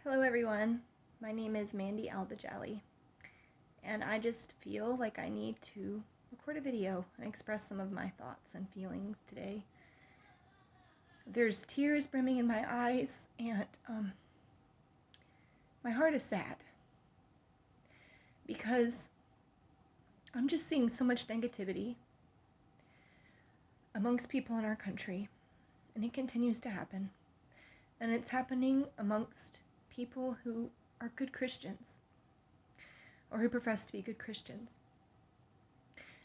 Hello everyone, my name is Mandy Al-Bjaly, and I just feel like I need to record a video and express some of my thoughts and feelings today. There's tears brimming in my eyes, and my heart is sad because I'm just seeing so much negativity amongst people in our country, and it continues to happen, and it's happening amongst people who are good Christians or who profess to be good Christians.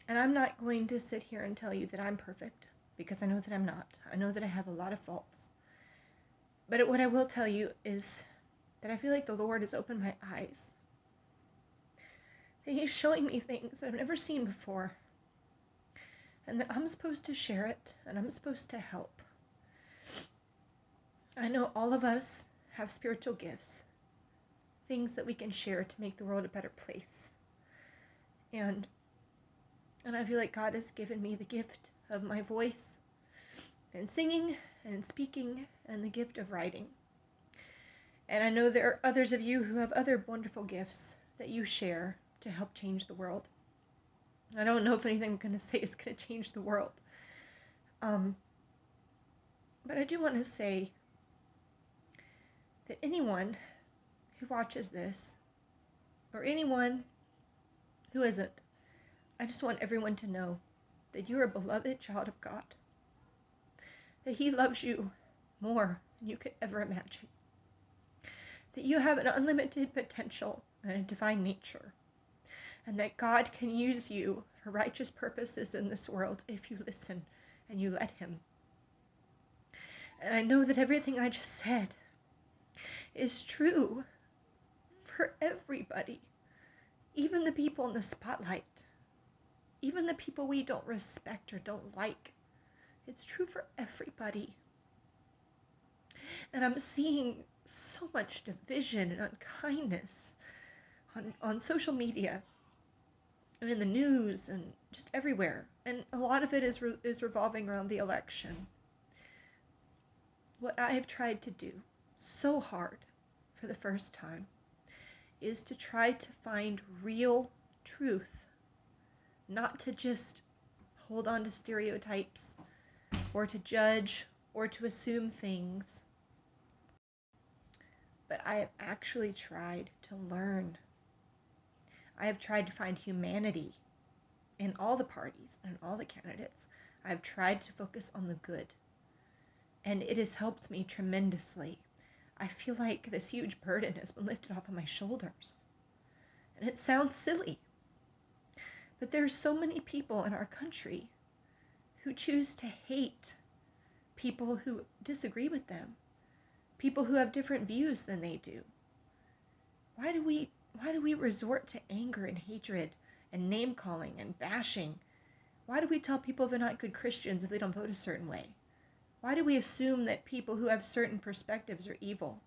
And I'm not going to sit here and tell you that I'm perfect, because I know that I'm not. I know that I have a lot of faults. But what I will tell you is that I feel like the Lord has opened my eyes. That He's showing me things that I've never seen before. And that I'm supposed to share it, and I'm supposed to help. I know all of us have spiritual gifts, things that we can share to make the world a better place. And I feel like God has given me the gift of my voice and singing and speaking and the gift of writing. And I know there are others of you who have other wonderful gifts that you share to help change the world. I don't know if anything I'm going to say is going to change the world. But I do want to say that anyone who watches this, or anyone who isn't, I just want everyone to know that you're a beloved child of God, that He loves you more than you could ever imagine, that you have an unlimited potential and a divine nature, and that God can use you for righteous purposes in this world if you listen and you let Him. And I know that everything I just said is true for everybody, even the people in the spotlight, even the people we don't respect or don't like. It's true for everybody. And I'm seeing so much division and unkindness on social media and in the news and just everywhere. And a lot of it is revolving around the election. What I have tried to do so hard for the first time is to try to find real truth, not to just hold on to stereotypes or to judge or to assume things. But I have actually tried to learn. I have tried to find humanity in all the parties and all the candidates. I've tried to focus on the good, and it has helped me tremendously. I feel like this huge burden has been lifted off of my shoulders. And it sounds silly, but there are so many people in our country who choose to hate people who disagree with them, people who have different views than they do. Why do we resort to anger and hatred and name-calling and bashing? Why do we tell people they're not good Christians if they don't vote a certain way? Why do we assume that people who have certain perspectives are evil?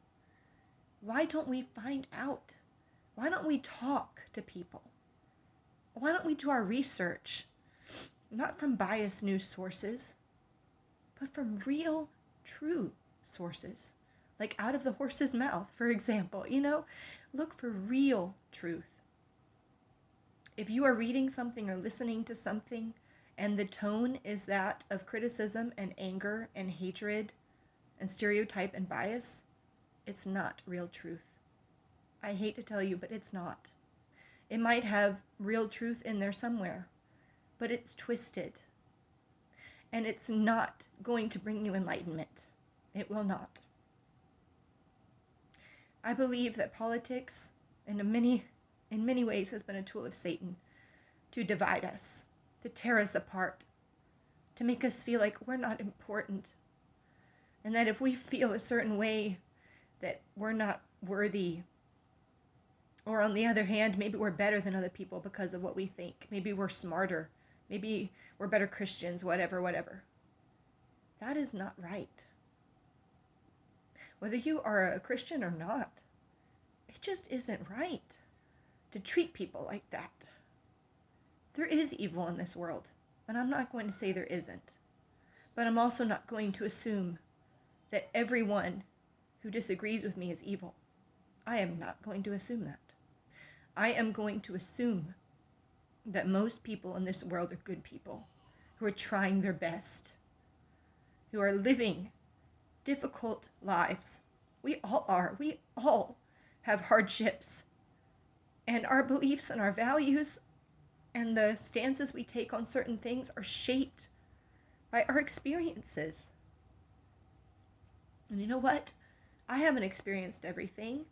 Why don't we find out? Why don't we talk to people? Why don't we do our research? Not from biased news sources, but from real, true sources. Like out of the horse's mouth, for example. Look for real truth. If you are reading something or listening to something and the tone is that of criticism and anger and hatred and stereotype and bias, it's not real truth. I hate to tell you, but it's not. It might have real truth in there somewhere, but it's twisted. And it's not going to bring you enlightenment. It will not. I believe that politics, in many ways, has been a tool of Satan to divide us, to tear us apart, to make us feel like we're not important, and that if we feel a certain way that we're not worthy, or on the other hand, maybe we're better than other people because of what we think. Maybe we're smarter. Maybe we're better Christians, whatever. That is not right. Whether you are a Christian or not, it just isn't right to treat people like that. There is evil in this world, and I'm not going to say there isn't. But I'm also not going to assume that everyone who disagrees with me is evil. I am not going to assume that. I am going to assume that most people in this world are good people who are trying their best, who are living difficult lives. We all are. We all have hardships. And our beliefs and our values and the stances we take on certain things are shaped by our experiences. And you know what? I haven't experienced everything.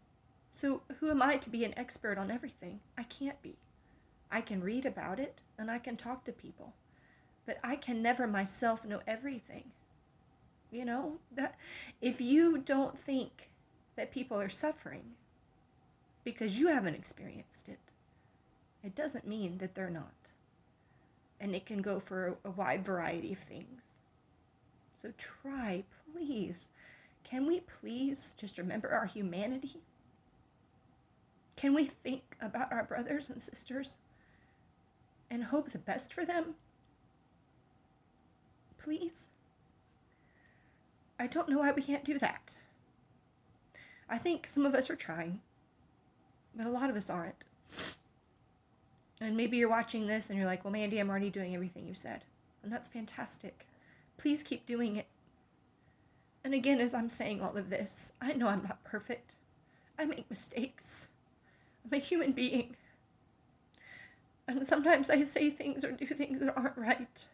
So who am I to be an expert on everything? I can't be. I can read about it and I can talk to people. But I can never myself know everything. You know, that if you don't think that people are suffering because you haven't experienced it, it doesn't mean that they're not. And it can go for a wide variety of things. So try, please. Can we please just remember our humanity? Can we think about our brothers and sisters and hope the best for them? Please. I don't know why we can't do that. I think some of us are trying, but a lot of us aren't. And maybe you're watching this and you're like, well, Mandy, I'm already doing everything you said. And that's fantastic. Please keep doing it. And again, as I'm saying all of this, I know I'm not perfect. I make mistakes. I'm a human being. And sometimes I say things or do things that aren't right.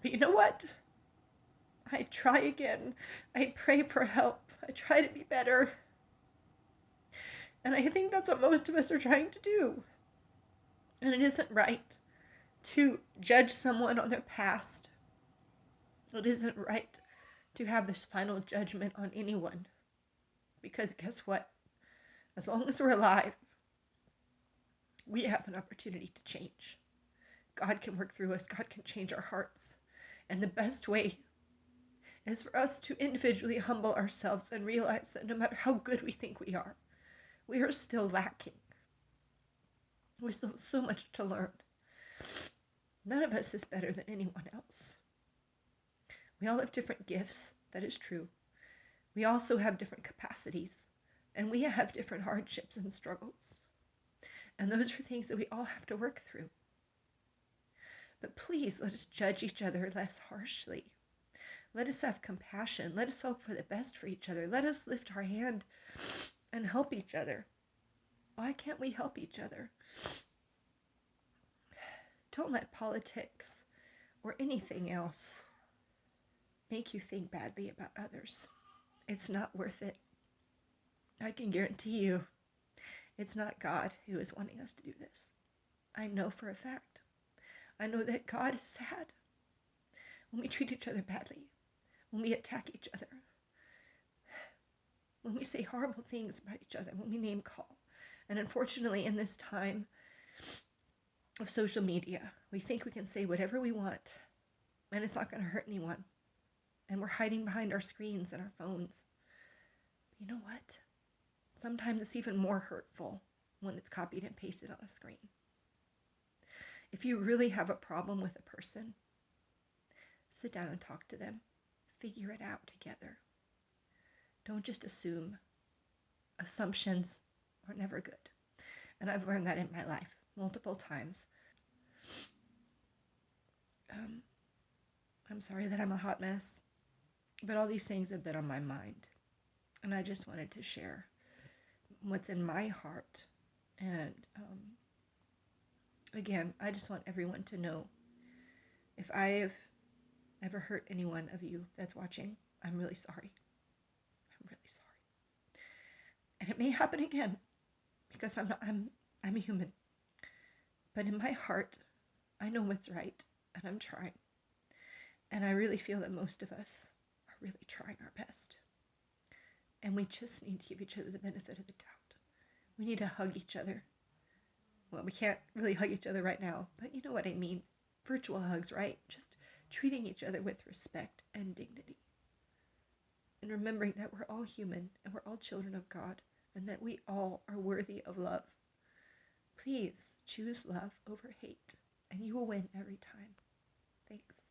But you know what? I try again. I pray for help. I try to be better. And I think that's what most of us are trying to do. And it isn't right to judge someone on their past. It isn't right to have this final judgment on anyone. Because guess what? As long as we're alive, we have an opportunity to change. God can work through us. God can change our hearts. And the best way is for us to individually humble ourselves and realize that no matter how good we think we are still lacking. We still have so much to learn. None of us is better than anyone else. We all have different gifts, that is true. We also have different capacities, and we have different hardships and struggles. And those are things that we all have to work through. But please, let us judge each other less harshly. Let us have compassion. Let us hope for the best for each other. Let us lift our hand and help each other. Why can't we help each other? Don't let politics or anything else make you think badly about others. It's not worth it. I can guarantee you, it's not God who is wanting us to do this. I know for a fact. I know that God is sad when we treat each other badly, when we attack each other, when we say horrible things about each other, when we name call. And unfortunately, in this time of social media, we think we can say whatever we want, and it's not going to hurt anyone. And we're hiding behind our screens and our phones. You know what? Sometimes it's even more hurtful when it's copied and pasted on a screen. If you really have a problem with a person, sit down and talk to them. Figure it out together. Don't just assume. Assumptions are never good. And I've learned that in my life multiple times. I'm sorry that I'm a hot mess, but all these things have been on my mind. And I just wanted to share what's in my heart. And again, I just want everyone to know, if I have ever hurt any one of you that's watching, I'm really sorry. I'm really sorry. And it may happen again, because I'm a human. But in my heart, I know what's right, and I'm trying. And I really feel that most of us are really trying our best. And we just need to give each other the benefit of the doubt. We need to hug each other. Well, we can't really hug each other right now, but you know what I mean. Virtual hugs, right? Just treating each other with respect and dignity. And remembering that we're all human and we're all children of God, and that we all are worthy of love. Please choose love over hate, and you will win every time. Thanks.